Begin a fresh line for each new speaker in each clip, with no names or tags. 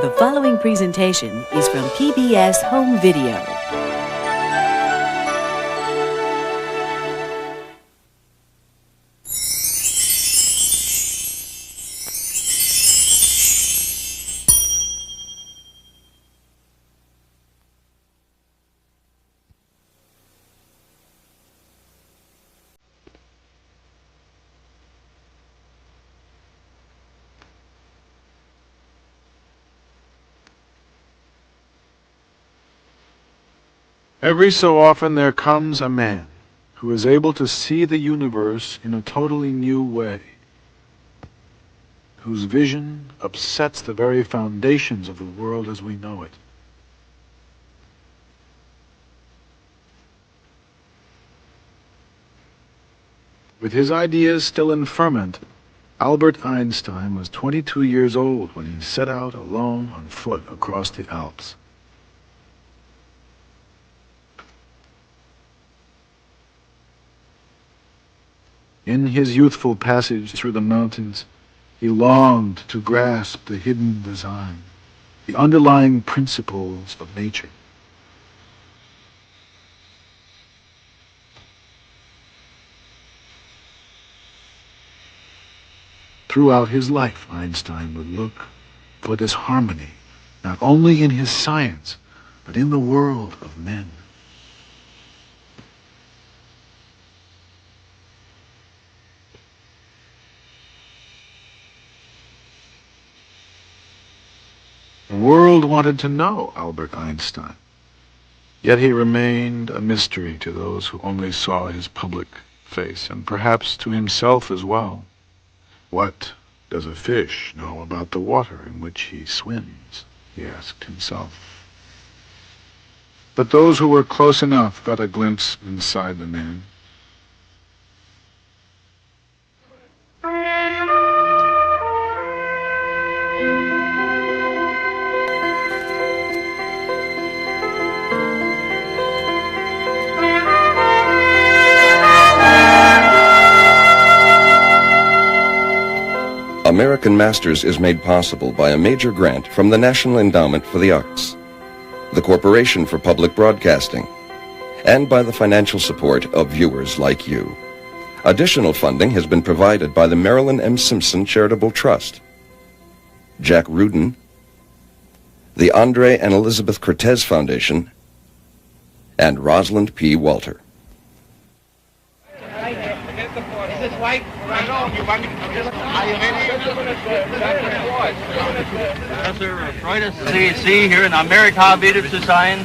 The following presentation is from PBS Home Video.
Every so often there comes a man who is able to see the universe in a totally new way, whose vision upsets the very foundations of the world as we know it. With his ideas still in ferment, Albert Einstein was 22 years old when he set out alone on foot across the Alps. In his youthful passage through the mountains, he longed to grasp the hidden design, the underlying principles of nature. Throughout his life, Einstein would look for this harmony, not only in his science, but in the world of men. The world wanted to know Albert Einstein, yet he remained a mystery to those who only saw his public face, and perhaps to himself as well. What does a fish know about the water in which he swims? He asked himself. But those who were close enough got a glimpse inside the man.
American Masters is made possible by a major grant from the National Endowment for the Arts, the Corporation for Public Broadcasting, and by the financial support of viewers like you. Additional funding has been provided by the Marilyn M. Simpson Charitable Trust, Jack Rudin, the Andre and Elizabeth Cortez Foundation, and Rosalind P. Walter.
Is this white? Are you ready? Professor Freud, CEC here in Amerika wieder zu sein.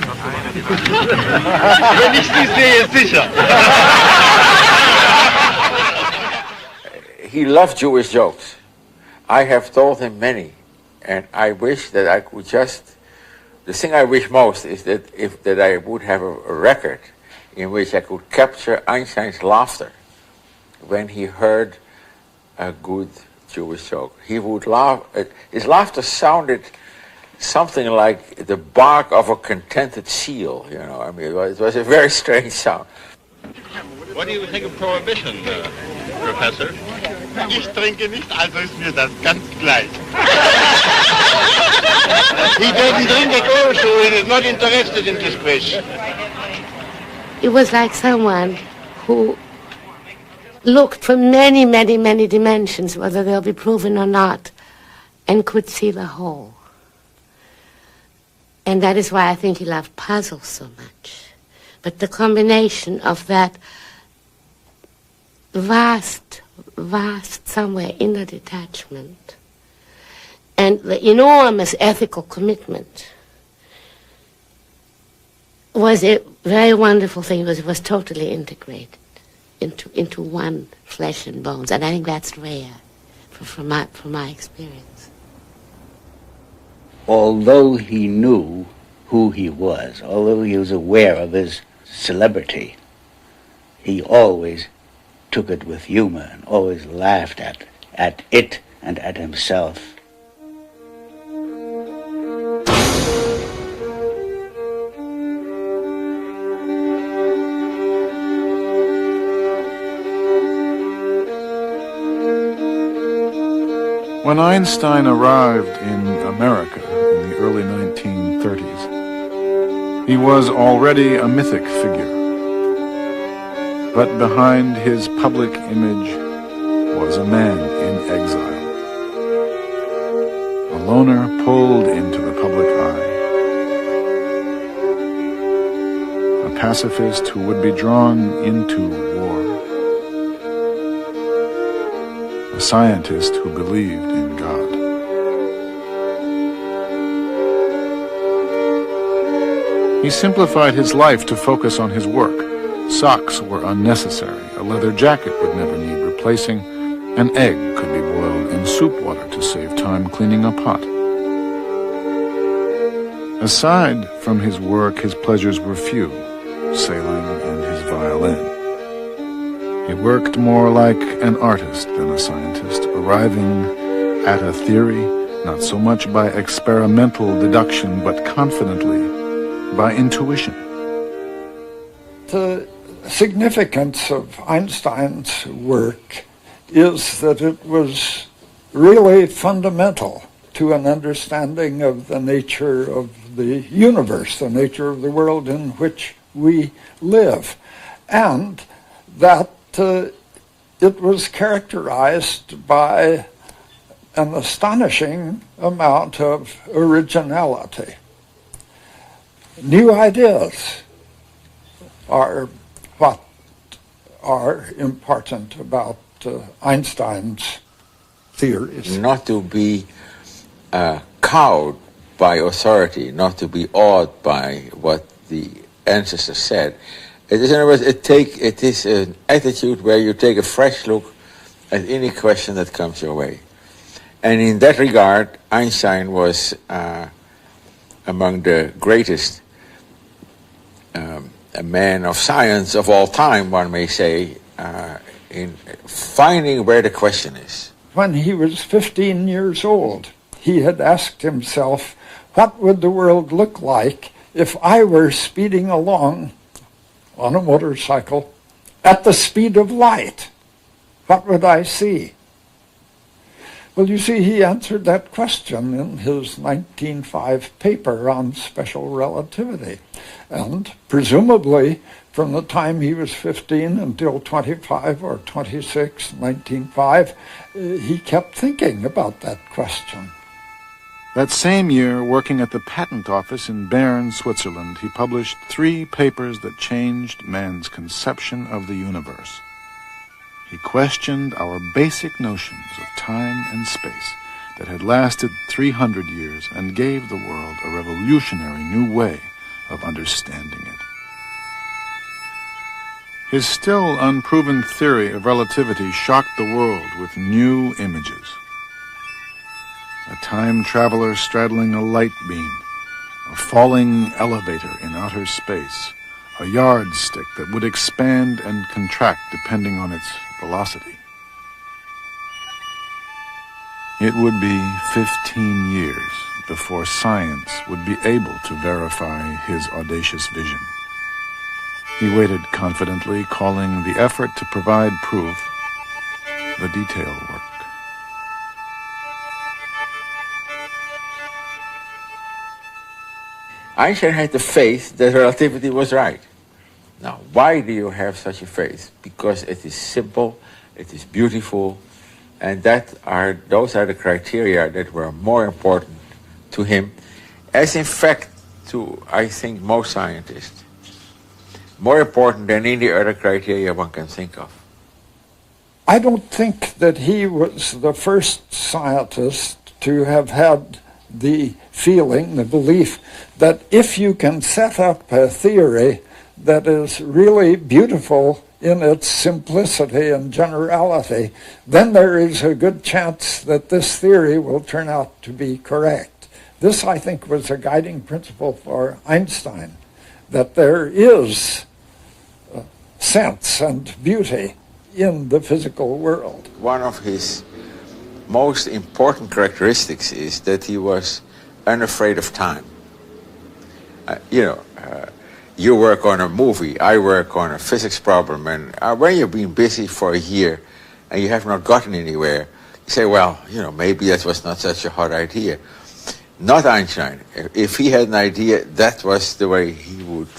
Wenn ich Sie sehe, sicher.
He loved Jewish jokes. I have told him many, and I wish that I could just. The thing I wish most is that I would have a record in which I could capture Einstein's laughter when he heard a good Jewish joke. He would laugh. His laughter sounded something like the bark of a contented seal. You know, I mean, it was a very strange sound.
What do you think of prohibition, Professor?
Ich trinke nicht, also ist mir das ganz gleich. He doesn't drink at all, so he is not interested in this question.
It was like someone who looked for many, many, many dimensions, whether they'll be proven or not, and could see the whole. And that is why I think he loved puzzles so much. But the combination of that vast, somewhere inner detachment and the enormous ethical commitment was a very wonderful thing. It was totally integrated into one flesh and bones, and I think that's rare from my experience.
Although he knew who he was, although he was aware of his celebrity, he always took it with humor and always laughed at it and at himself.
When Einstein arrived in America in the He was already a mythic figure. But behind his public image was a man in exile. A loner pulled into the public eye. A pacifist who would be drawn into war. A scientist who believed in God. He simplified his life to focus on his work. Socks were unnecessary. A leather jacket would never need replacing. An egg could be boiled in soup water to save time cleaning a pot. Aside from his work, his pleasures were few, sailing and his violin. He worked more like an artist than a scientist, arriving at a theory not so much by experimental deduction, but confidently by intuition.
The significance of Einstein's work is that it was really fundamental to an understanding of the nature of the universe, the nature of the world in which we live, and that it was characterized by an astonishing amount of originality. New ideas are what are important about Einstein's theories.
Not to be cowed by authority, not to be awed by what the ancestors said. It is, in other words, it is an attitude where you take a fresh look at any question that comes your way. And in that regard, Einstein was among the greatest a man of science of all time, one may say, in finding where the question is.
When he was 15 years old, he had asked himself, what would the world look like if I were speeding along on a motorcycle at the speed of light? What would I see? Well, you see, he answered that question in his 1905 paper on special relativity. And presumably, from the time he was 15 until 25 or 26, 1905, he kept thinking about that question.
That same year, working at the patent office in Bern, Switzerland, he published 3 papers that changed man's conception of the universe. He questioned our basic notions of time and space that had lasted 300 years and gave the world a revolutionary new way of understanding it. His still unproven theory of relativity shocked the world with new images. A time traveler straddling a light beam, a falling elevator in outer space, a yardstick that would expand and contract depending on its velocity. It would be 15 years before science would be able to verify his audacious vision. He waited confidently, calling the effort to provide proof the detail work.
Einstein had the faith that relativity was right. Now, why do you have such a faith? Because it is simple, it is beautiful, and those are the criteria that were more important to him, as in fact to, I think, most scientists. More important than any other criteria one can think of.
I don't think that he was the first scientist to have had the feeling, the belief, that if you can set up a theory that is really beautiful in its simplicity and generality, then there is a good chance that this theory will turn out to be correct. This, I think, was a guiding principle for Einstein, that there is sense and beauty in the physical world.
One of his most important characteristics is that he was unafraid of time. You work on a movie, I work on a physics problem, and when you've been busy for a year and you have not gotten anywhere, you say, well, maybe that was not such a hot idea. not Einstein. If he had an idea, that was the way he would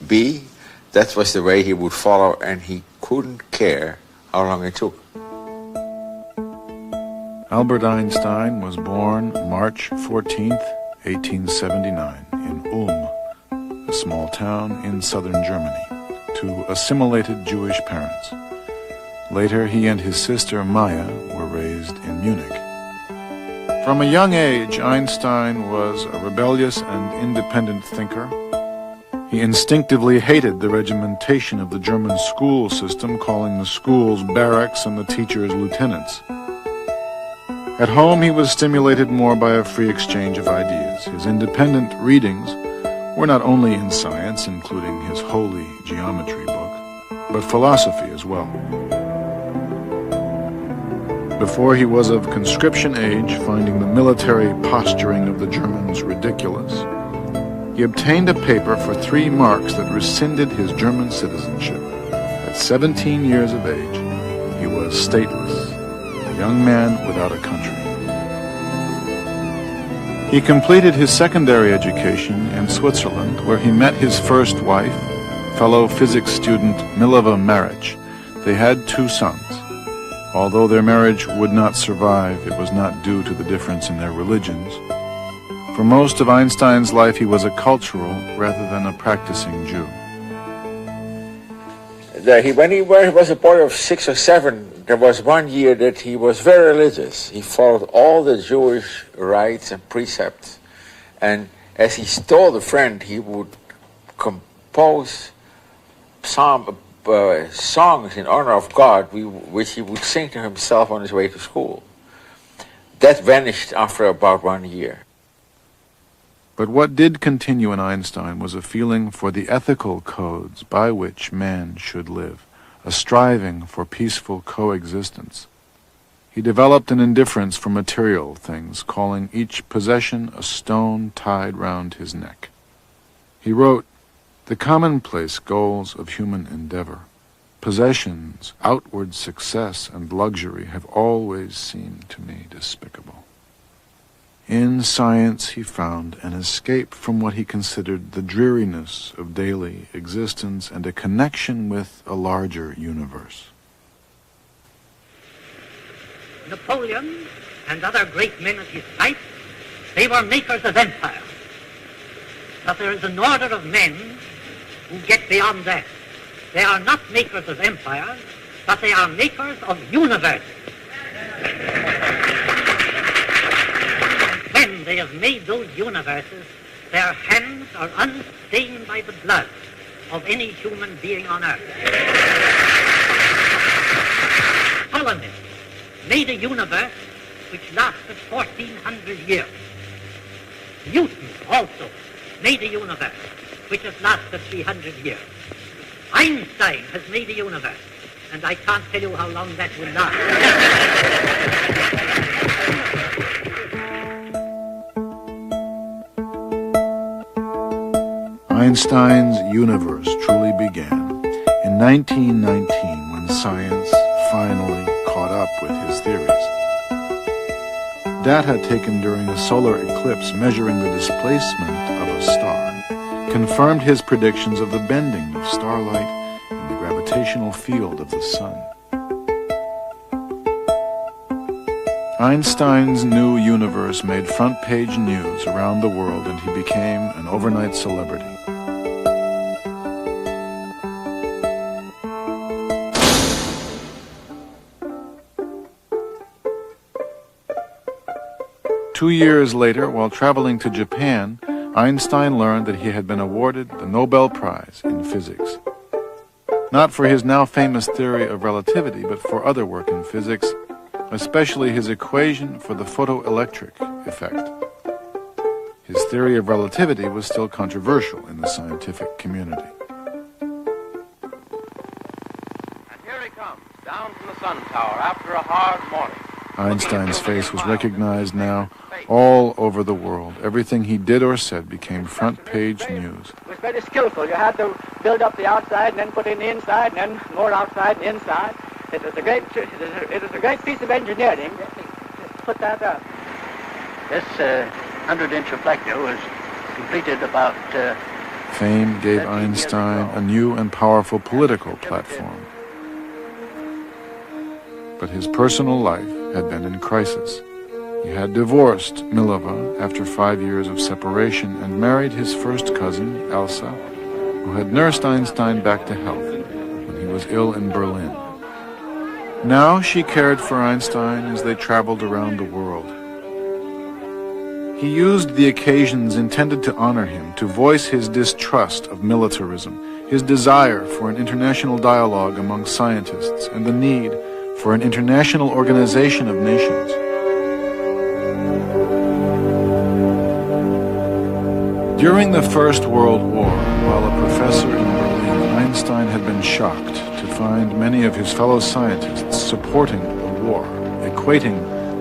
be, that was the way he would follow, and he couldn't care how long it took.
Albert Einstein was born March 14th, 1879, in Ulm, a small town in southern Germany, to assimilated Jewish parents. Later, he and his sister Maya were raised in Munich. From a young age, Einstein was a rebellious and independent thinker. He instinctively hated the regimentation of the German school system, calling the schools barracks and the teachers lieutenants. At home, he was stimulated more by a free exchange of ideas. His independent readings were not only in science, including his holy geometry book, but philosophy as well. Before he was of conscription age, finding the military posturing of the Germans ridiculous, he obtained a paper for 3 marks that rescinded his German citizenship. At 17 years of age, he was stateless, a young man without a country. He completed his secondary education in Switzerland, where he met his first wife, fellow physics student Mileva Maric. They had 2 sons. Although their marriage would not survive, it was not due to the difference in their religions. For most of Einstein's life, he was a cultural rather than a practicing Jew.
When he was a boy of 6 or 7, there was one year that he was very religious. He followed all the Jewish rites and precepts. And as he stole a friend, he would compose songs in honor of God, which he would sing to himself on his way to school. That vanished after about 1 year.
But what did continue in Einstein was a feeling for the ethical codes by which man should live, a striving for peaceful coexistence. He developed an indifference for material things, calling each possession a stone tied round his neck. He wrote, "The commonplace goals of human endeavor, possessions, outward success, and luxury have always seemed to me despicable." In science he found an escape from what he considered the dreariness of daily existence and a connection with a larger universe.
Napoleon and other great men of his type, they were makers of empire. But there is an order of men who get beyond that. They are not makers of empires, but they are makers of universes. When they have made those universes, their hands are unstained by the blood of any human being on earth. Ptolemy made a universe which lasted 1400 years. Newton also made a universe which has lasted 300 years. Einstein has made a universe, and I can't tell you how long that will last.
Einstein's universe truly began in 1919 when science finally caught up with his theories. Data taken during a solar eclipse measuring the displacement of a star confirmed his predictions of the bending of starlight in the gravitational field of the sun. Einstein's new universe made front-page news around the world, and he became an overnight celebrity. Two years later, while traveling to Japan, Einstein learned that he had been awarded the Nobel Prize in Physics. Not for his now famous theory of relativity, but for other work in physics, especially his equation for the photoelectric effect. His theory of relativity was still controversial in the scientific community.
And here he comes, down from the sun tower after a hard morning.
Einstein's face was recognized now all over the world. Everything he did or said became front-page news.
It was very skillful. You had to build up the outside and then put in the inside and then more outside and inside. It was a great piece of engineering to put that up.
This
100-inch reflector was completed about
Fame gave Einstein a new and powerful political platform. But his personal life had been in crisis. He had divorced Mileva after 5 years of separation and married his first cousin, Elsa, who had nursed Einstein back to health when he was ill in Berlin. Now she cared for Einstein as they traveled around the world. He used the occasions intended to honor him to voice his distrust of militarism, his desire for an international dialogue among scientists, and the need for an international organization of nations. During the First World War, while a professor in Berlin, Einstein had been shocked to find many of his fellow scientists supporting the war, equating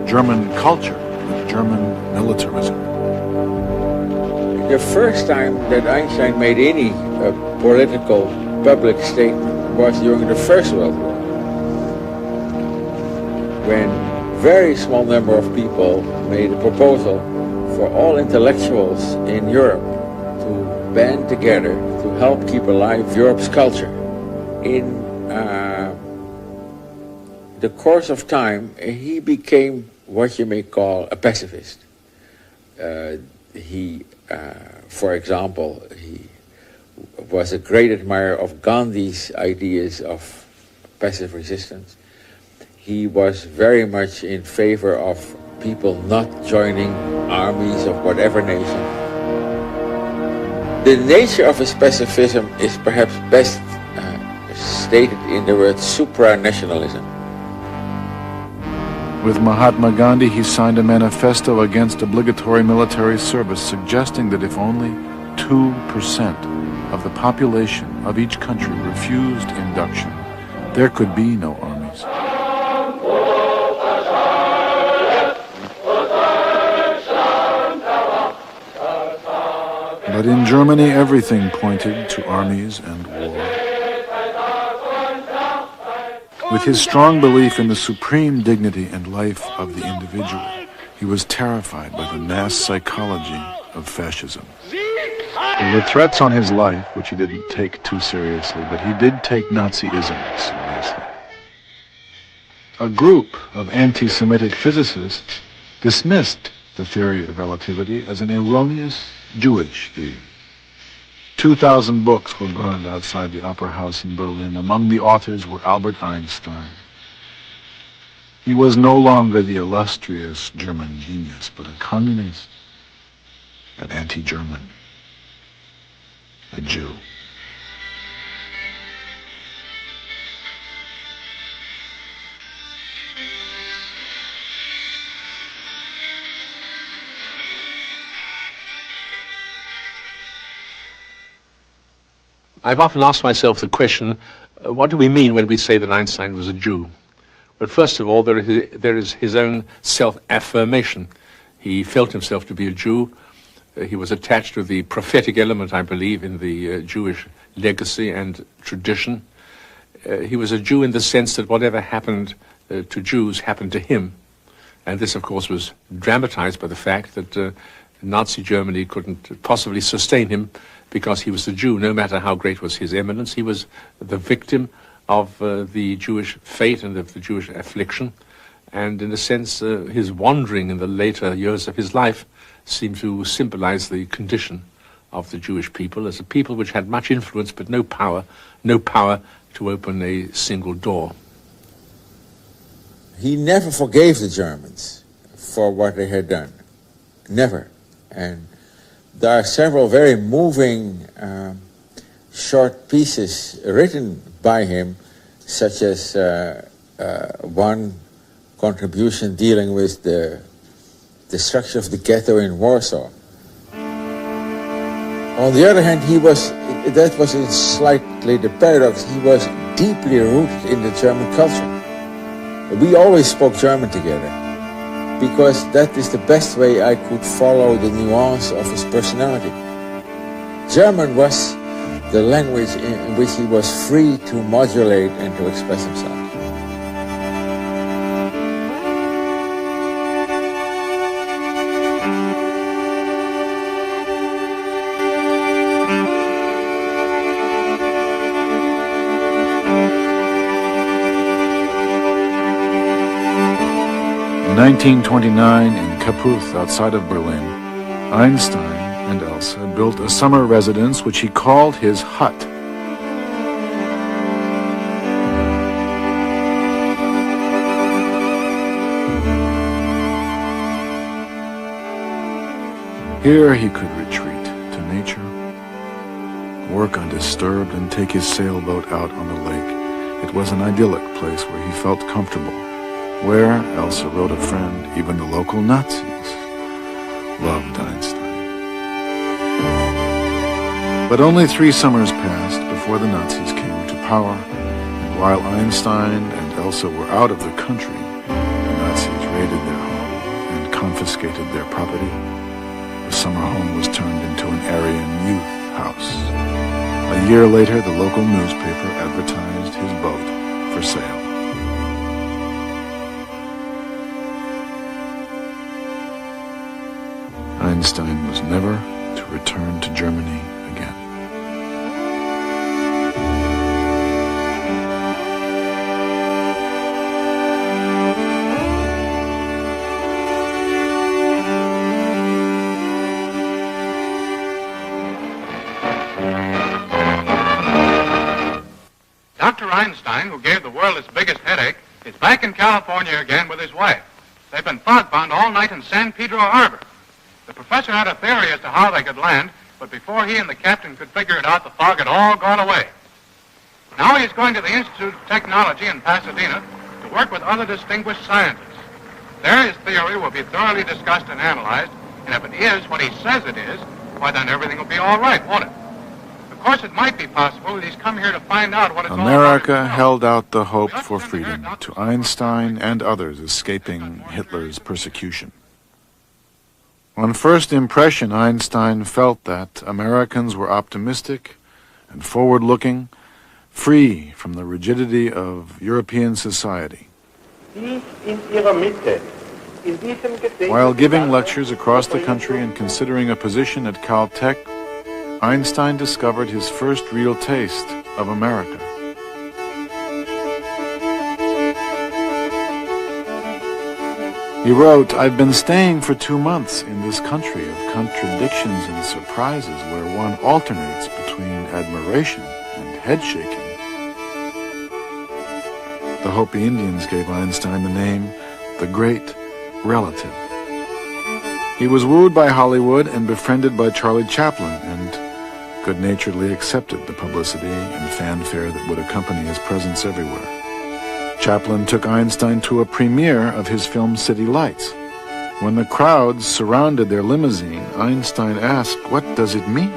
German culture with German militarism.
The first time that Einstein made any political public statement was during the First World War, when a very small number of people made a proposal for all intellectuals in Europe to band together to help keep alive Europe's culture. In the course of time, he became what you may call a pacifist. For example, he was a great admirer of Gandhi's ideas of passive resistance. He was very much in favor of people not joining armies of whatever nation. The nature of his pacifism is perhaps best stated in the word supranationalism.
With Mahatma Gandhi, he signed a manifesto against obligatory military service, suggesting that if only 2% of the population of each country refused induction, there could be no armies. But in Germany, everything pointed to armies and war. With his strong belief in the supreme dignity and life of the individual, he was terrified by the mass psychology of fascism. There were threats on his life, which he didn't take too seriously, but he did take Nazism seriously. A group of anti-Semitic physicists dismissed the theory of relativity as an erroneous Jewish view. 2,000 books were burned outside the Opera House in Berlin. Among the authors were Albert Einstein. He was no longer the illustrious German genius, but a communist, an anti-German, a Jew.
I've often asked myself the question, what do we mean when we say that Einstein was a Jew? But first of all, there is his own self-affirmation. He felt himself to be a Jew. He was attached to the prophetic element, I believe, in the Jewish legacy and tradition. He was a Jew in the sense that whatever happened to Jews happened to him. And this, of course, was dramatized by the fact that Nazi Germany couldn't possibly sustain him because he was a Jew. No matter how great was his eminence, he was the victim of the Jewish fate and of the Jewish affliction. And in a sense, his wandering in the later years of his life seemed to symbolize the condition of the Jewish people as a people which had much influence but no power to open a single door.
He never forgave the Germans for what they had done. Never. And there are several very moving short pieces written by him, such as one contribution dealing with the destruction of the ghetto in Warsaw. On the other hand, that was slightly the paradox, he was deeply rooted in the German culture. We always spoke German together, because that is the best way I could follow the nuance of his personality. German was the language in which he was free to modulate and to express himself.
1929, in Kaputh, outside of Berlin, Einstein and Elsa built a summer residence which he called his hut. Here he could retreat to nature, work undisturbed, and take his sailboat out on the lake. It was an idyllic place where he felt comfortable, where, Elsa wrote a friend, even the local Nazis loved Einstein. But only 3 summers passed before the Nazis came to power, and while Einstein and Elsa were out of the country, the Nazis raided their home and confiscated their property. The summer home was turned into an Aryan youth house. A year later, the local newspaper advertised his boat for sale. Einstein was never to return to Germany again.
Dr. Einstein, who gave the world its biggest headache, is back in California again with his wife. They've been fog-bound all night in San Pedro Harbor. The professor had a theory as to how they could land, but before he and the captain could figure it out, the fog had all gone away. Now he's going to the Institute of Technology in Pasadena to work with other distinguished scientists. There his theory will be thoroughly discussed and analyzed, and if it is what he says it is, why then everything will be all right, won't it? Of course, it might be possible that he's come here to find out what it's all about.
America held out the hope for freedom to Einstein and others escaping Hitler's persecution. On first impression, Einstein felt that Americans were optimistic and forward-looking, free from the rigidity of European society. While giving lectures across the country and considering a position at Caltech, Einstein discovered his first real taste of America. He wrote, "I've been staying for 2 months in this country of contradictions and surprises where one alternates between admiration and head-shaking." The Hopi Indians gave Einstein the name the Great Relative. He was wooed by Hollywood and befriended by Charlie Chaplin, and good-naturedly accepted the publicity and fanfare that would accompany his presence everywhere. Chaplin took Einstein to a premiere of his film City Lights. When the crowds surrounded their limousine, Einstein asked, "What does it mean?"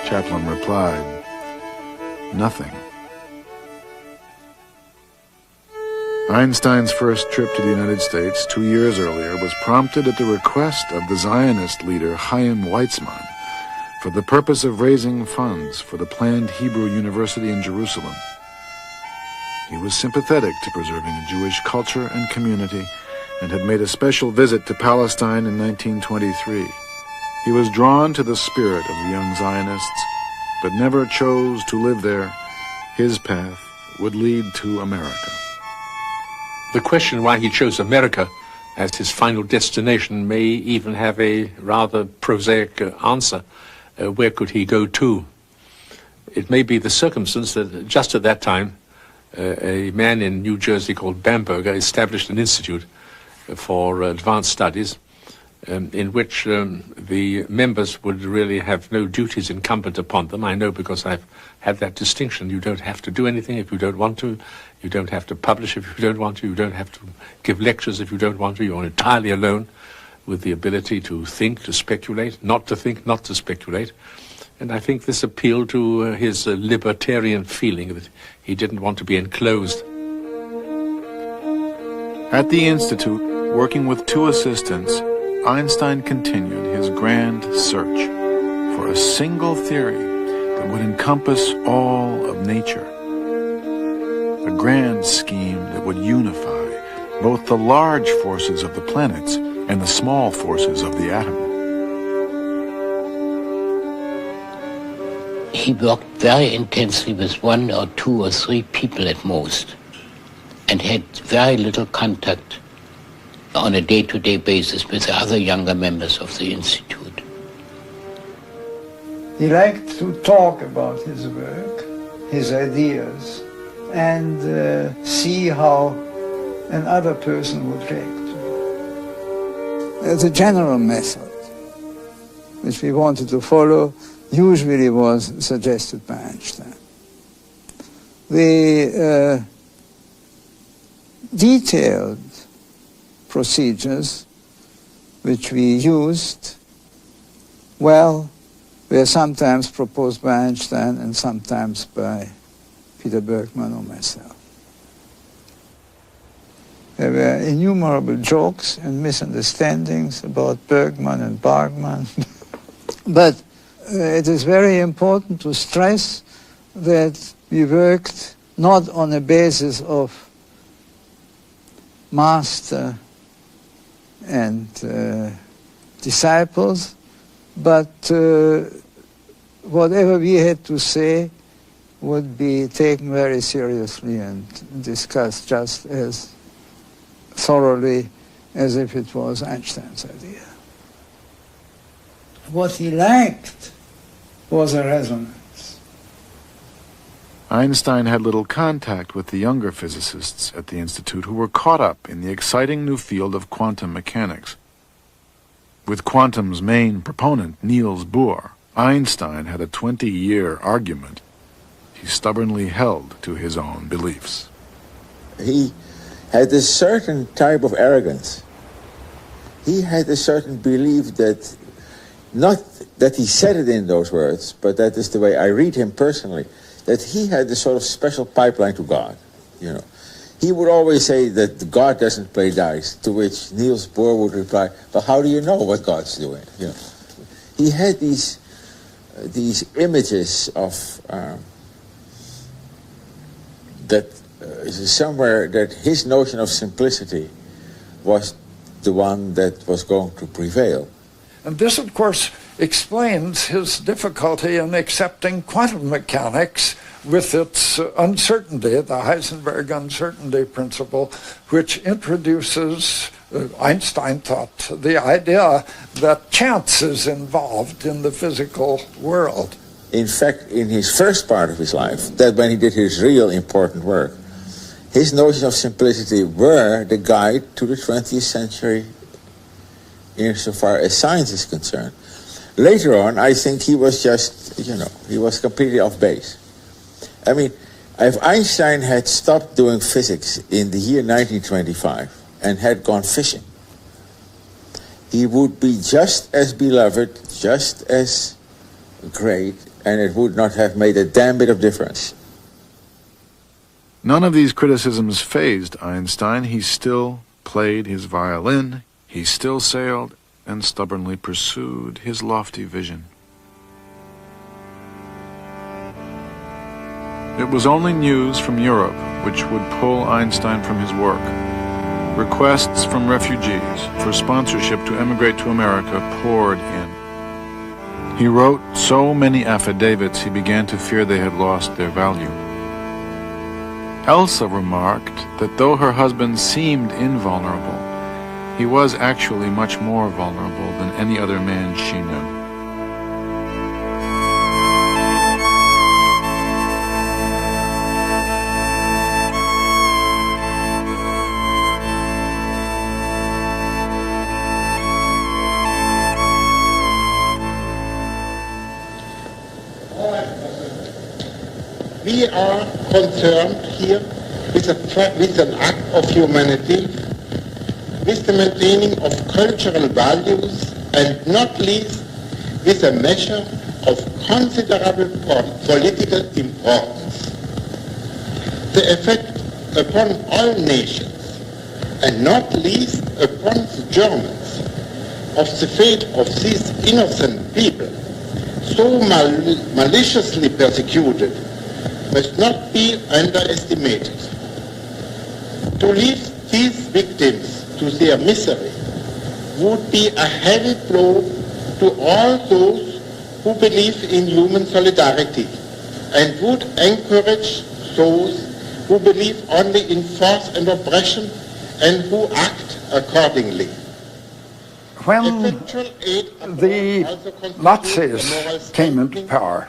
Chaplin replied, "Nothing." Einstein's first trip to the United States 2 years earlier was prompted at the request of the Zionist leader Chaim Weizmann for the purpose of raising funds for the planned Hebrew University in Jerusalem. He was sympathetic to preserving a Jewish culture and community and had made a special visit to Palestine in 1923. He was drawn to the spirit of the young Zionists, but never chose to live there. His path would lead to America.
The question why he chose America as his final destination may even have a rather prosaic answer. Where could he go to? It may be the circumstance that just at that time, a man in New Jersey called Bamberger established an institute for advanced studies in which the members would really have no duties incumbent upon them. I know because I've had that distinction. You don't have to do anything if you don't want to. You don't have to publish if you don't want to. You don't have to give lectures if you don't want to. You're entirely alone with the ability to think, to speculate, not to think, not to speculate. And I think this appealed to his libertarian feeling that he didn't want to be enclosed.
At the Institute, working with 2 assistants, Einstein continued his grand search for a single theory that would encompass all of nature. A grand scheme that would unify both the large forces of the planets and the small forces of the atom.
He worked very intensely with 1 or 2 or 3 people at most, and had very little contact on a day-to-day basis with the other younger members of the Institute.
He liked to talk about his work, his ideas, and see how another person would react to it. The general method which we wanted to follow usually was suggested by Einstein. The detailed procedures which we used, well, were sometimes proposed by Einstein and sometimes by Peter Bergman or myself. There were innumerable jokes and misunderstandings about Bergman and Bargman. But it is very important to stress that we worked not on a basis of master and disciples, but whatever we had to say would be taken very seriously and discussed just as thoroughly as if it was Einstein's idea. What he lacked was a resonance.
Einstein had little contact with the younger physicists at the Institute who were caught up in the exciting new field of quantum mechanics. With quantum's main proponent, Niels Bohr, Einstein had a 20-year argument. He stubbornly held to his own beliefs.
He had a certain type of arrogance. He had a certain belief that, not that he said it in those words, but that is the way I read him personally, that he had a sort of special pipeline to God, you know. He would always say that God doesn't play dice, to which Niels Bohr would reply, "But how do you know what God's doing?" You know, he had these images of somewhere that his notion of simplicity was the one that was going to prevail.
And this, of course, explains his difficulty in accepting quantum mechanics with its uncertainty, the Heisenberg uncertainty principle, which introduces, Einstein thought, the idea that chance is involved in the physical world.
In fact, in his first part of his life, that when he did his real important work, his notions of simplicity were the guide to the 20th century insofar as science is concerned. Later on, I think he was just, he was completely off base. I mean, if Einstein had stopped doing physics in the year 1925 and had gone fishing, he would be just as beloved, just as great, and it would not have made a damn bit of difference.
None of these criticisms fazed Einstein. He still played his violin, he still sailed, and stubbornly pursued his lofty vision. It was only news from Europe which would pull Einstein from his work. Requests from refugees for sponsorship to emigrate to America poured in. He wrote so many affidavits he began to fear they had lost their value. Elsa remarked that though her husband seemed invulnerable, he was actually much more vulnerable than any other man she knew.
We are concerned here with an act of humanity, with the maintaining of cultural values, and not least with a measure of considerable political importance. The effect upon all nations, and not least upon the Germans, of the fate of these innocent people, so maliciously persecuted, must not be underestimated. To leave these victims to their misery would be a heavy blow to all those who believe in human solidarity and would encourage those who believe only in force and oppression and who act accordingly.
When the Nazis came into power,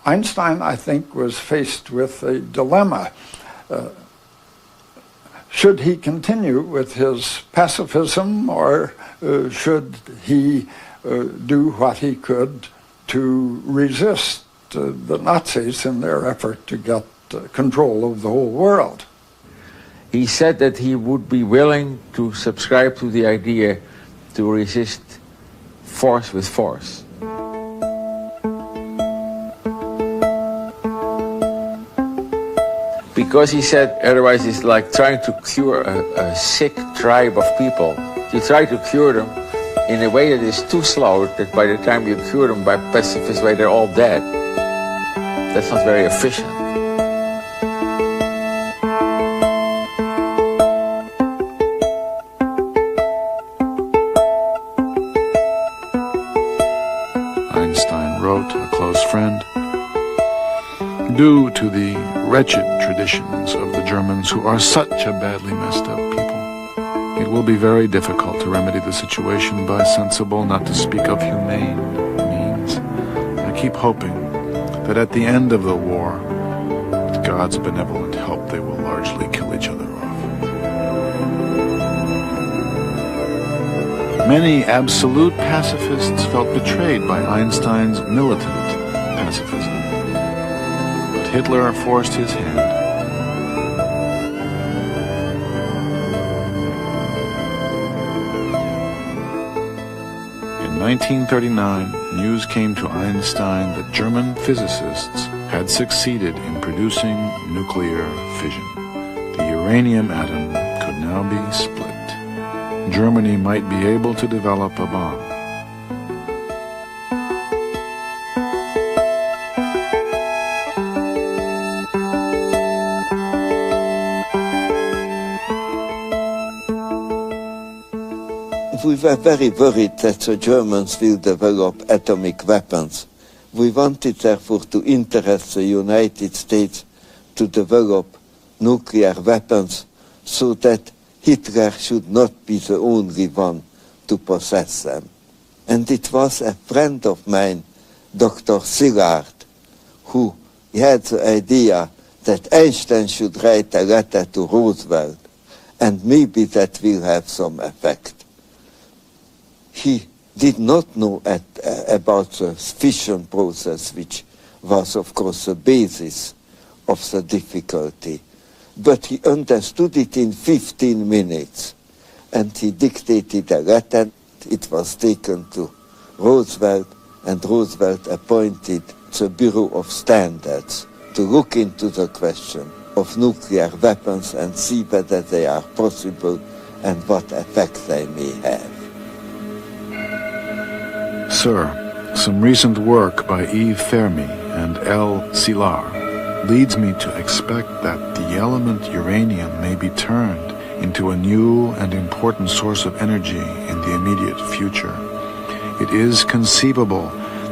Einstein, I think, was faced with a dilemma. Should he continue with his pacifism, or should he do what he could to resist the Nazis in their effort to get control of the whole world?
He said that he would be willing to subscribe to the idea to resist force with force. Because he said otherwise it's like trying to cure a sick tribe of people. You try to cure them in a way that is too slow, that by the time you cure them by pacifist way, they're all dead. That's not very efficient.
Einstein wrote a close friend, "Due to the wretched traditions of the Germans, who are such a badly messed up people, it will be very difficult to remedy the situation by sensible, not to speak of humane, means. I keep hoping that at the end of the war, with God's benevolent help, they will largely kill each other off." Many absolute pacifists felt betrayed by Einstein's militant pacifism. But Hitler forced his hand. In 1939, news came to Einstein that German physicists had succeeded in producing nuclear fission. The uranium atom could now be split. Germany might be able to develop a bomb.
We were very worried that the Germans will develop atomic weapons. We wanted, therefore, to interest the United States to develop nuclear weapons so that Hitler should not be the only one to possess them. And it was a friend of mine, Dr. Szilard, who had the idea that Einstein should write a letter to Roosevelt, and maybe that will have some effect. He did not know about the fission process, which was, of course, the basis of the difficulty. But he understood it in 15 minutes, and he dictated a letter. It was taken to Roosevelt, and Roosevelt appointed the Bureau of Standards to look into the question of nuclear weapons and see whether they are possible and what effect they may have.
Sir, some recent work by Yves Fermi and L. Szilard leads me to expect that the element uranium may be turned into a new and important source of energy in the immediate future. It is conceivable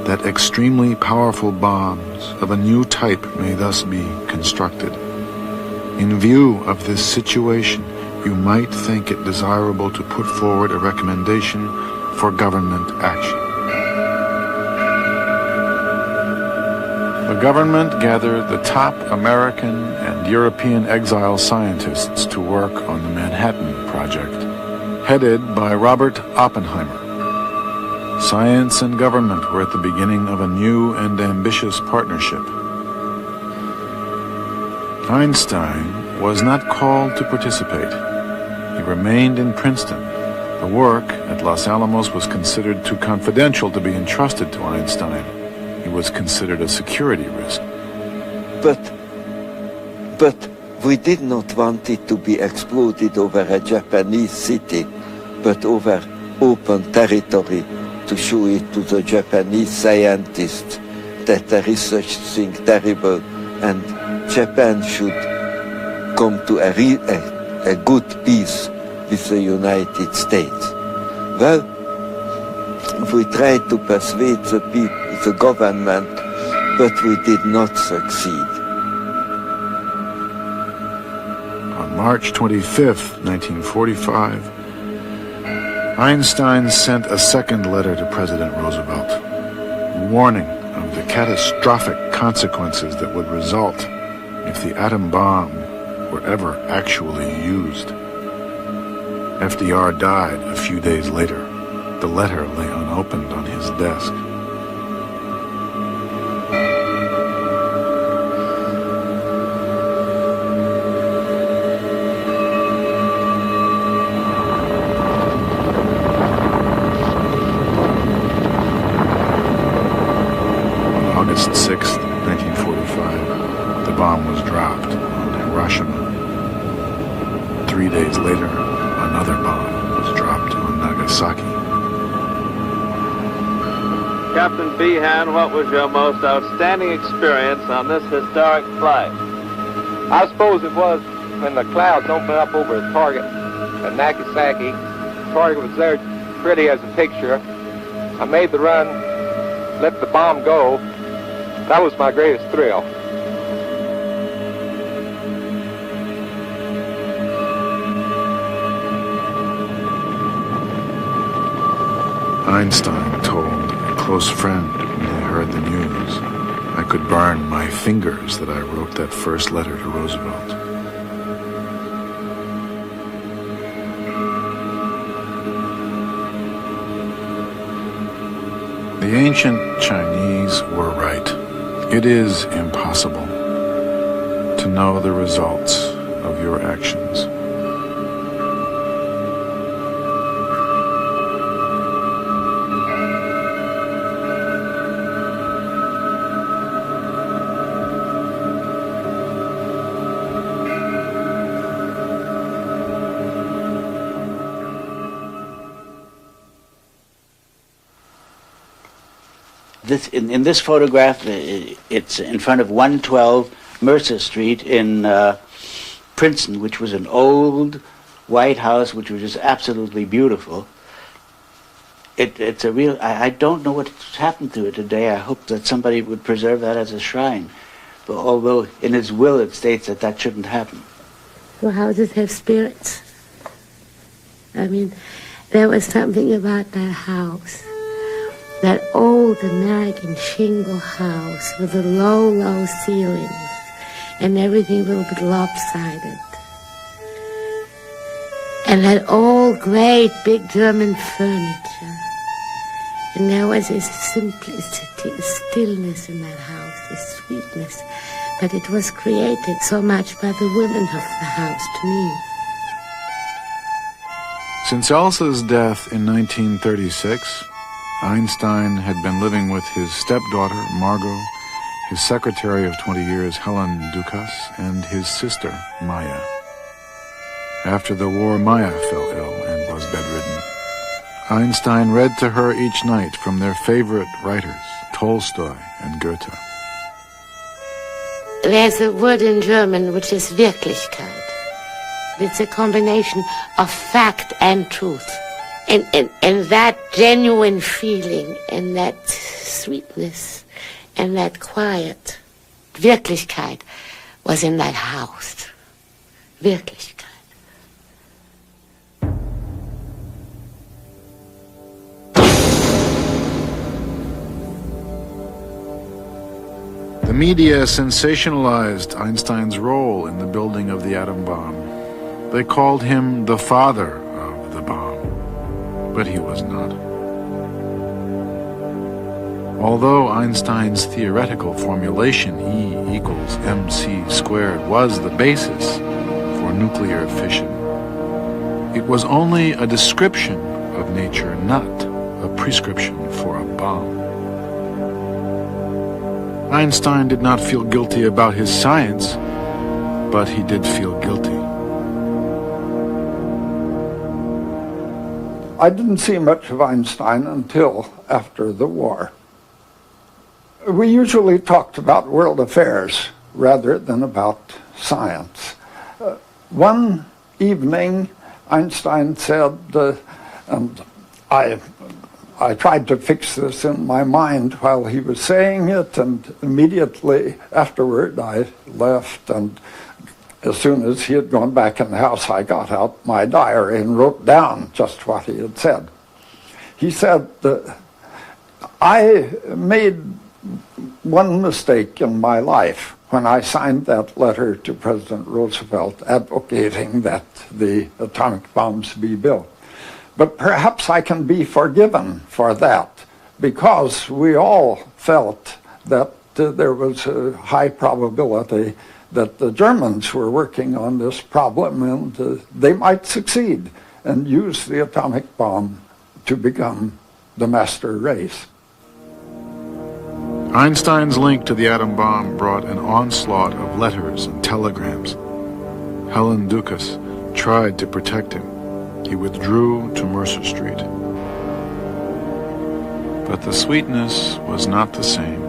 that extremely powerful bombs of a new type may thus be constructed. In view of this situation, you might think it desirable to put forward a recommendation for government action. The government gathered the top American and European exile scientists to work on the Manhattan Project, headed by Robert Oppenheimer. Science and government were at the beginning of a new and ambitious partnership. Einstein was not called to participate. He remained in Princeton. The work at Los Alamos was considered too confidential to be entrusted to Einstein. It was considered a security risk.
But we did not want it to be exploded over a Japanese city, but over open territory, to show it to the Japanese scientists that there is such thing terrible, and Japan should come to a good peace with the United States. Well, we tried to persuade the government, but we did not succeed.
On March 25th, 1945, Einstein sent a second letter to President Roosevelt, warning of the catastrophic consequences that would result if the atom bomb were ever actually used. FDR died a few days later. The letter lay unopened on his desk. August 6th, 1945, the bomb was dropped on Hiroshima. 3 days later, another bomb was dropped on Nagasaki.
Captain Behan, what was your most outstanding experience on this historic flight?
I suppose it was when the clouds opened up over the target at Nagasaki. The target was there pretty as a picture. I made the run, let the bomb go. That was my greatest thrill.
Einstein told a close friend when he heard the news, "I could burn my fingers that I wrote that first letter to Roosevelt." The ancient Chinese were right. It is impossible to know the results of your actions.
In this photograph, it's in front of 112 Mercer Street in Princeton, which was an old white house, which was just absolutely beautiful. It's a real, I don't know what's happened to it today. I hope that somebody would preserve that as a shrine. But although in his will it states that that shouldn't happen.
So houses have spirits. I mean, there was something about that house. That old American shingle house with the low, low ceilings and everything a little bit lopsided. And that old, great, big German furniture. And there was this simplicity, a stillness in that house, this sweetness. But it was created so much by the women of the house to me.
Since Elsa's death in 1936, Einstein had been living with his stepdaughter, Margot, his secretary of 20 years, Helen Dukas, and his sister, Maya. After the war, Maya fell ill and was bedridden. Einstein read to her each night from their favorite writers, Tolstoy and Goethe.
There's a word in German which is Wirklichkeit. It's a combination of fact and truth. And that genuine feeling and that sweetness and that quiet, Wirklichkeit, was in that house. Wirklichkeit.
The media sensationalized Einstein's role in the building of the atom bomb. They called him the father of the bomb. But he was not. Although Einstein's theoretical formulation E equals mc squared was the basis for nuclear fission, it was only a description of nature, not a prescription for a bomb. Einstein did not feel guilty about his science, but he did feel guilty.
I didn't see much of Einstein until after the war. We usually talked about world affairs rather than about science. One evening, Einstein said, and I tried to fix this in my mind while he was saying it, and immediately afterward I left and as soon as he had gone back in the house, I got out my diary and wrote down just what he had said. He said, I made one mistake in my life when I signed that letter to President Roosevelt advocating that the atomic bombs be built. But perhaps I can be forgiven for that, because we all felt that there was a high probability that the Germans were working on this problem and they might succeed and use the atomic bomb to become the master race.
Einstein's link to the atom bomb brought an onslaught of letters and telegrams. Helen Dukas tried to protect him. He withdrew to Mercer Street. But the sweetness was not the same.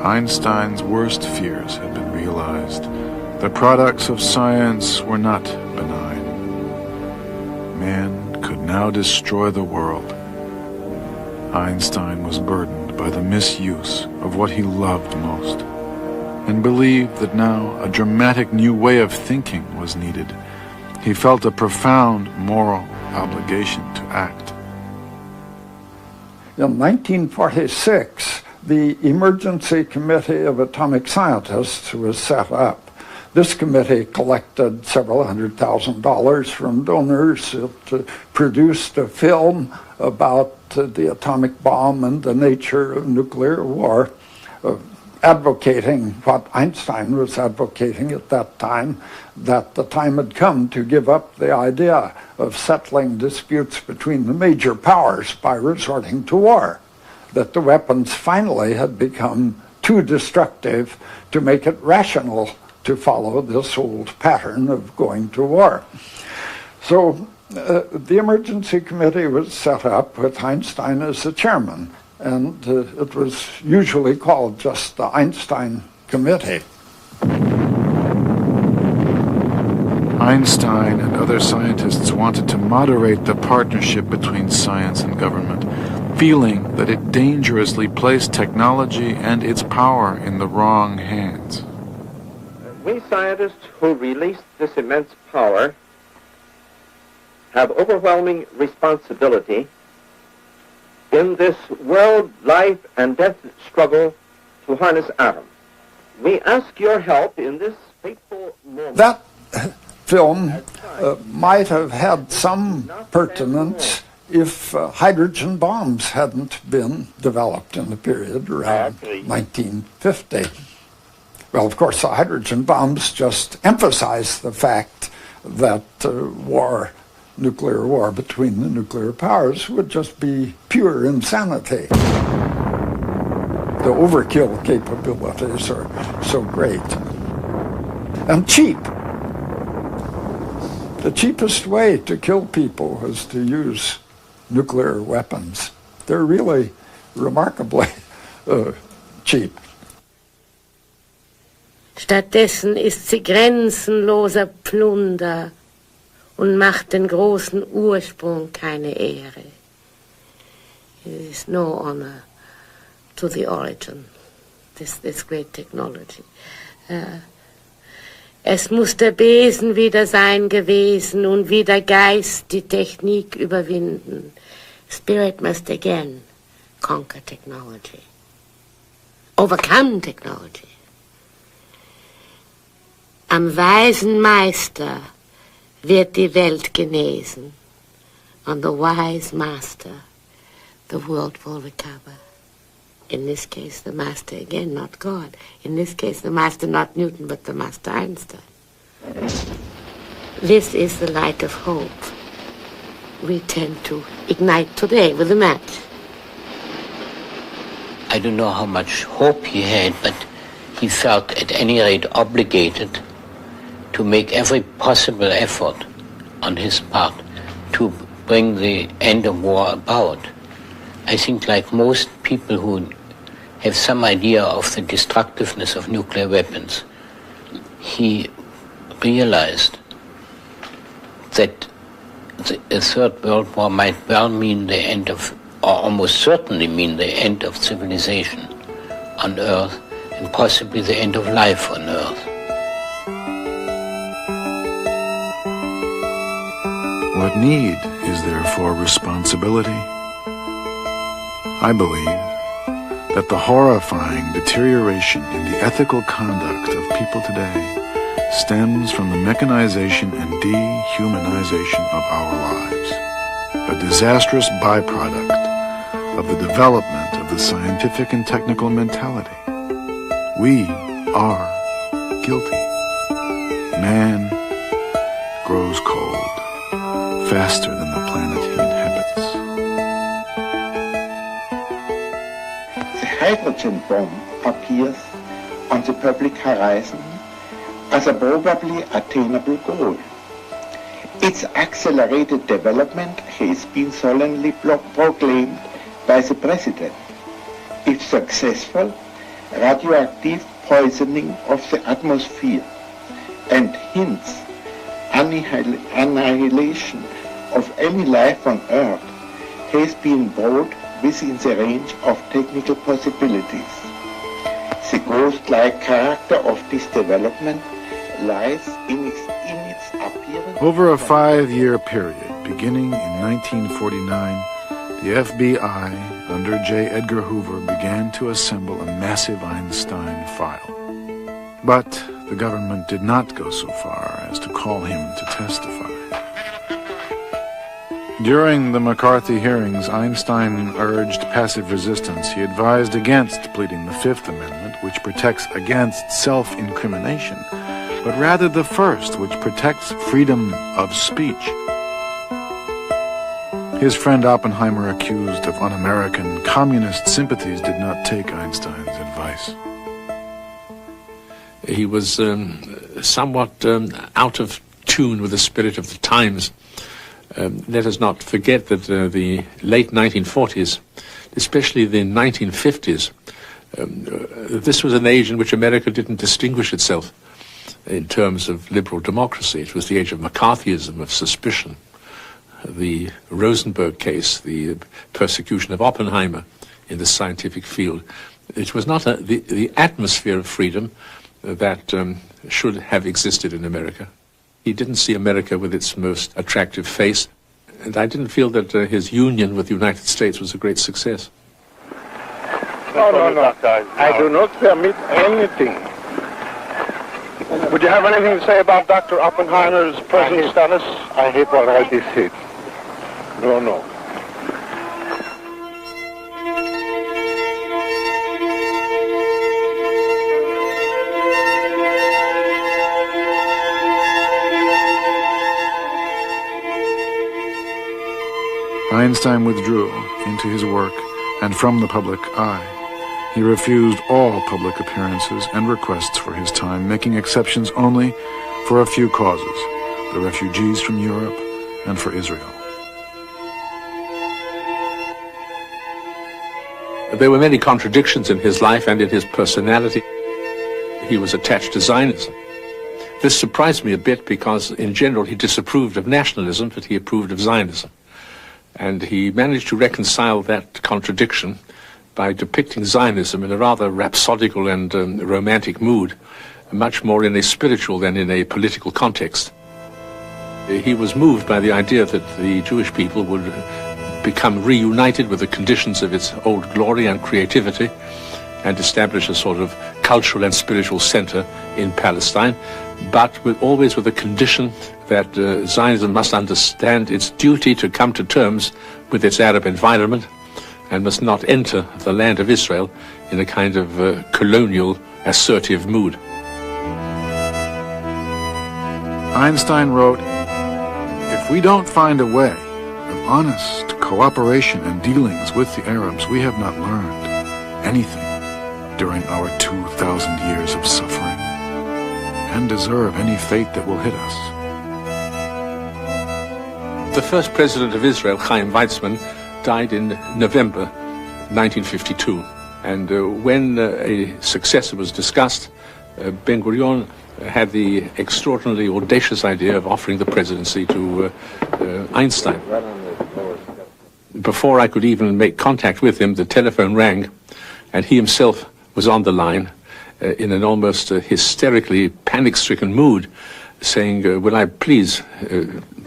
Einstein's worst fears had been realized. The products of science were not benign. Man could now destroy the world. Einstein was burdened by the misuse of what he loved most, and believed that now a dramatic new way of thinking was needed. He felt a profound moral obligation to act.
In 1946, the Emergency Committee of Atomic Scientists was set up. This committee collected several $100,000 from donors. It produced a film about the atomic bomb and the nature of nuclear war, advocating what Einstein was advocating at that time, that the time had come to give up the idea of settling disputes between the major powers by resorting to war, that the weapons finally had become too destructive to make it rational to follow this old pattern of going to war. So the emergency committee was set up with Einstein as the chairman, and it was usually called just the Einstein Committee.
Einstein and other scientists wanted to moderate the partnership between science and government, feeling that it dangerously placed technology and its power in the wrong hands.
We scientists who released this immense power have overwhelming responsibility in this world life and death struggle to harness atoms. We ask your help in this fateful moment.
That film might have had some pertinence if hydrogen bombs hadn't been developed in the period around 1950. Well, of course, the hydrogen bombs just emphasize the fact that nuclear war between the nuclear powers would just be pure insanity. The overkill capabilities are so great. And cheap. The cheapest way to kill people is to use nuclear weapons. They're really remarkably cheap.
Stattdessen ist sie grenzenloser Plunder und macht den großen Ursprung keine Ehre. It is no honor to the origin, this great technology. Es muss der Besen wieder sein gewesen und wie der Geist die Technik überwinden. Spirit must again conquer technology. Overcome technology. Am weisen Meister wird die Welt genesen. On the wise master, the world will recover. In this case, the master again, not God. In this case, the master not Newton, but the master Einstein. This is the light of hope we tend to ignite today with a match.
I don't know how much hope he had, but he felt at any rate obligated to make every possible effort on his part to bring the end of war about. I think like most people who have some idea of the destructiveness of nuclear weapons, he realized that a third world war might well mean the end of, or almost certainly mean the end of civilization on Earth, and possibly the end of life on Earth.
What need is there for responsibility? I believe that the horrifying deterioration in the ethical conduct of people today stems from the mechanization and dehumanization of our lives, a disastrous byproduct of the development of the scientific and technical mentality. We are guilty. Man grows cold faster than the planet he inhabits.
The hydrogen bomb appears on the public horizon as a probably attainable goal. Its accelerated development has been solemnly proclaimed by the President. If successful, radioactive poisoning of the atmosphere and hence annihilation of any life on Earth has been brought within the range of technical possibilities. The ghost-like character of this development lies in its appearance.
Over a 5-year period, beginning in 1949, the FBI, under J. Edgar Hoover, began to assemble a massive Einstein file. But the government did not go so far as to call him to testify. During the McCarthy hearings, Einstein urged passive resistance. He advised against pleading the Fifth Amendment, which protects against self-incrimination, but rather the First, which protects freedom of speech. His friend Oppenheimer, accused of un-American communist sympathies, did not take Einstein's advice.
He was somewhat out of tune with the spirit of the times. Let us not forget that the late 1940s, especially the 1950s, this was an age in which America didn't distinguish itself in terms of liberal democracy. It was the age of McCarthyism, of suspicion. The Rosenberg case, the persecution of Oppenheimer in the scientific field. It was not the atmosphere of freedom that should have existed in America. He didn't see America with its most attractive face, and I didn't feel that his union with the United States was a great success.
No. I do not permit anything. Would you have anything to say about Dr. Oppenheimer's present status? I have already said. No.
Einstein withdrew into his work and from the public eye. He refused all public appearances and requests for his time, making exceptions only for a few causes, the refugees from Europe and for Israel.
There were many contradictions in his life and in his personality. He was attached to Zionism. This surprised me a bit because, in general, he disapproved of nationalism, but he approved of Zionism. And he managed to reconcile that contradiction by depicting Zionism in a rather rhapsodical and romantic mood, much more in a spiritual than in a political context. He was moved by the idea that the Jewish people would become reunited with the conditions of its old glory and creativity and establish a sort of cultural and spiritual center in Palestine, but always with the condition that Zionism must understand its duty to come to terms with its Arab environment and must not enter the land of Israel in a kind of colonial, assertive mood.
Einstein wrote, "If we don't find a way of honest cooperation and dealings with the Arabs, we have not learned anything during our 2,000 years of suffering and deserve any fate that will hit us."
The first president of Israel, Chaim Weizmann, died in November 1952. And when a successor was discussed, Ben-Gurion had the extraordinarily audacious idea of offering the presidency to Einstein. Before I could even make contact with him, the telephone rang, and he himself was on the line in an almost hysterically panic-stricken mood, saying, will I please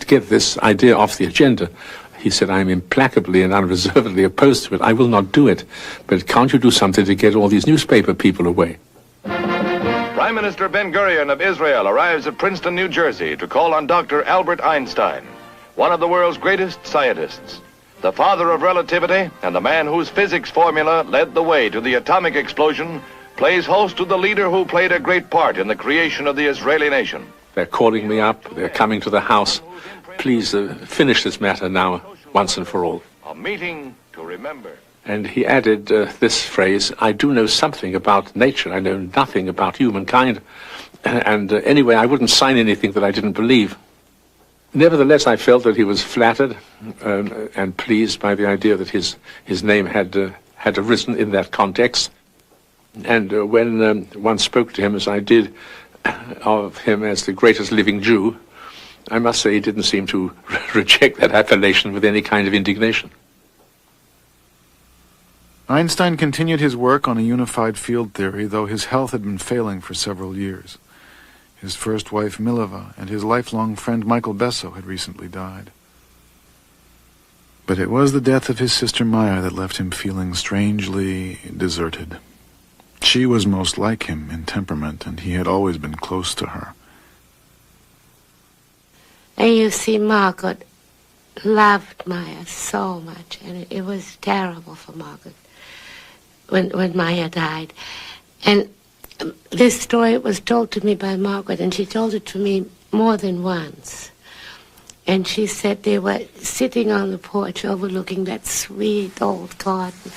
get this idea off the agenda? He said, I'm implacably and unreservedly opposed to it. I will not do it. But can't you do something to get all these newspaper people away?
Prime Minister Ben-Gurion of Israel arrives at Princeton, New Jersey to call on Dr. Albert Einstein, one of the world's greatest scientists, the father of relativity and the man whose physics formula led the way to the atomic explosion, plays host to the leader who played a great part in the creation of the Israeli nation.
They're calling me up. They're coming to the house. Please finish this matter now, once and for all.
A meeting to remember.
And he added this phrase, I do know something about nature. I know nothing about humankind. And anyway, I wouldn't sign anything that I didn't believe. Nevertheless, I felt that he was flattered and pleased by the idea that his name had arisen in that context. And when one spoke to him, as I did, of him as the greatest living Jew, I must say he didn't seem to reject that appellation with any kind of indignation.
Einstein continued his work on a unified field theory, though his health had been failing for several years. His first wife, Mileva, and his lifelong friend, Michael Besso, had recently died. But it was the death of his sister Maya that left him feeling strangely deserted. She was most like him in temperament, and he had always been close to her.
And you see, Margaret loved Maya so much, and it was terrible for Margaret when Maya died. And this story was told to me by Margaret, and she told it to me more than once. And she said they were sitting on the porch overlooking that sweet old garden.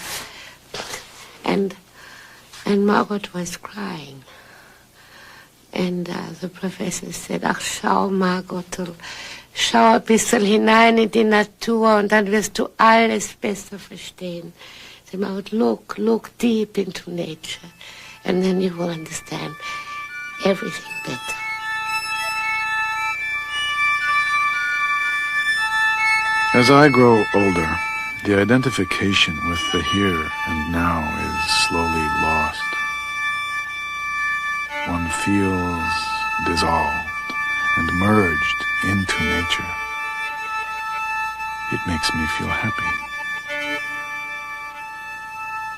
And Margaret was crying. And the professor said, ach, schau, Margot, schau ein bisschen hinein in die Natur und dann wirst du alles besser verstehen. He said, Margot, look deep into nature and then you will understand everything better.
As I grow older, the identification with the here and now is slowly lost. One feels dissolved and merged into nature. It makes me feel happy.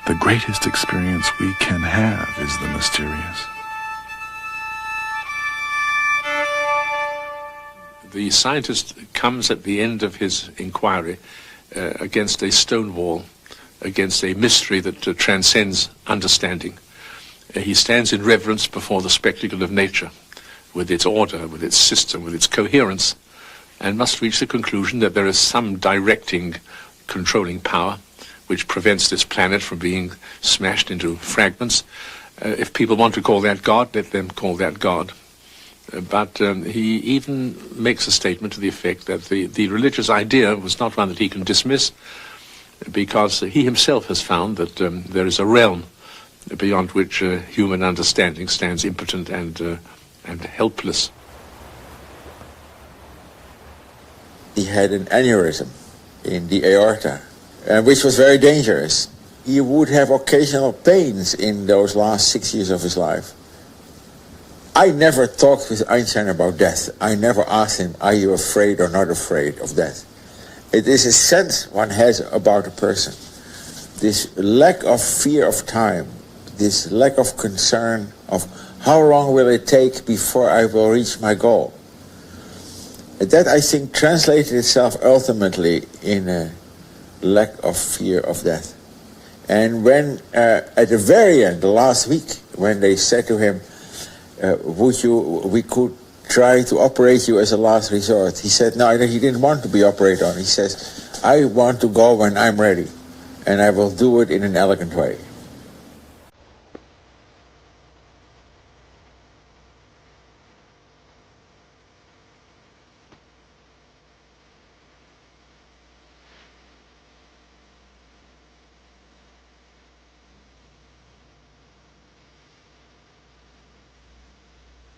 The greatest experience we can have is the mysterious.
The scientist comes at the end of his inquiry against a stone wall, against a mystery that transcends understanding. He stands in reverence before the spectacle of nature, with its order, with its system, with its coherence, and must reach the conclusion that there is some directing, controlling power which prevents this planet from being smashed into fragments. If people want to call that God, let them call that God. But he even makes a statement to the effect that the religious idea was not one that he can dismiss, because he himself has found that there is a realm beyond which human understanding stands impotent and helpless.
He had an aneurysm in the aorta, which was very dangerous. He would have occasional pains in those last 6 years of his life. I never talked with Einstein about death. I never asked him, are you afraid or not afraid of death? It is a sense one has about a person. This lack of fear of time, this lack of concern of how long will it take before I will reach my goal. That, I think, translated itself ultimately in a lack of fear of death. And when, at the very end, the last week, when they said to him, we could try to operate you as a last resort. He said, no, he didn't want to be operated on. He says, I want to go when I'm ready, and I will do it in an elegant way.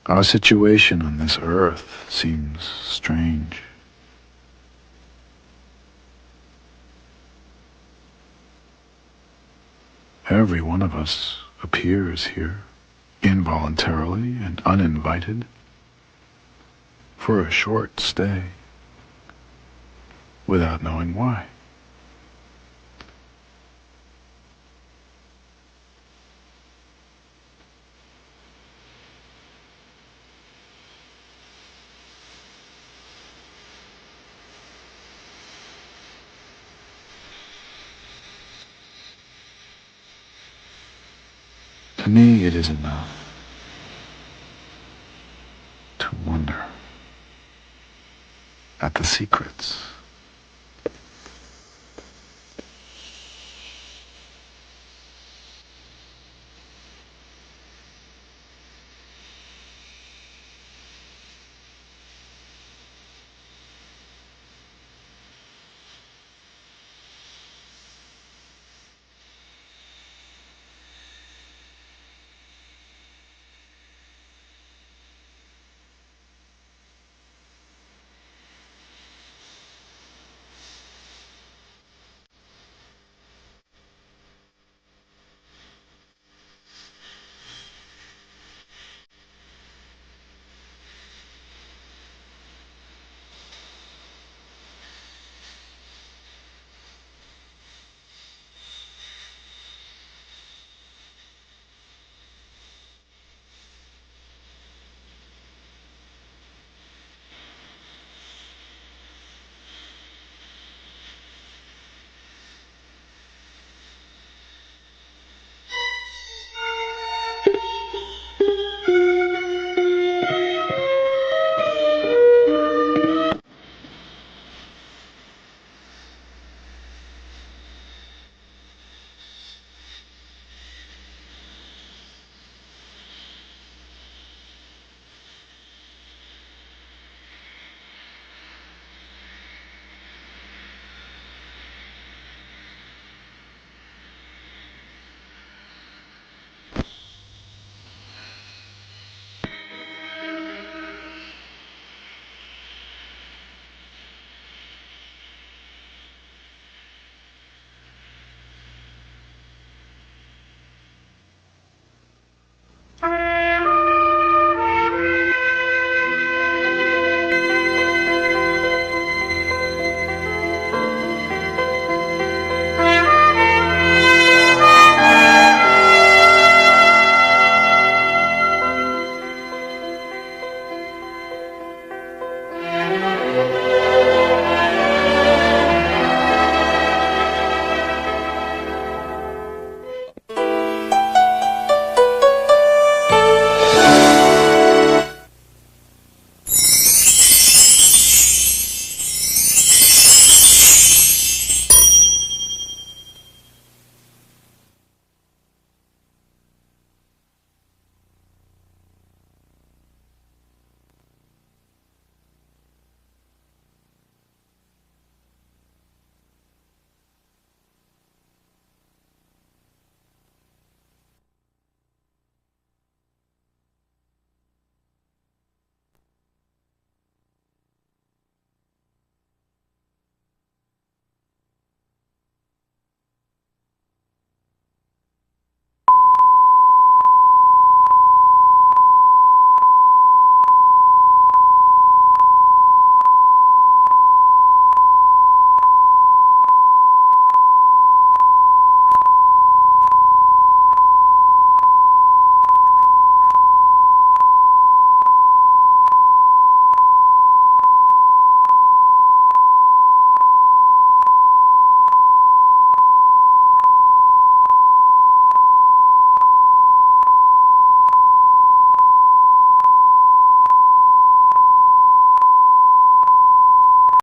Our situation on this earth seems strange. Every one of us appears here, involuntarily and uninvited. for a short stay, without knowing why. To me, it is enough to wonder at the secrets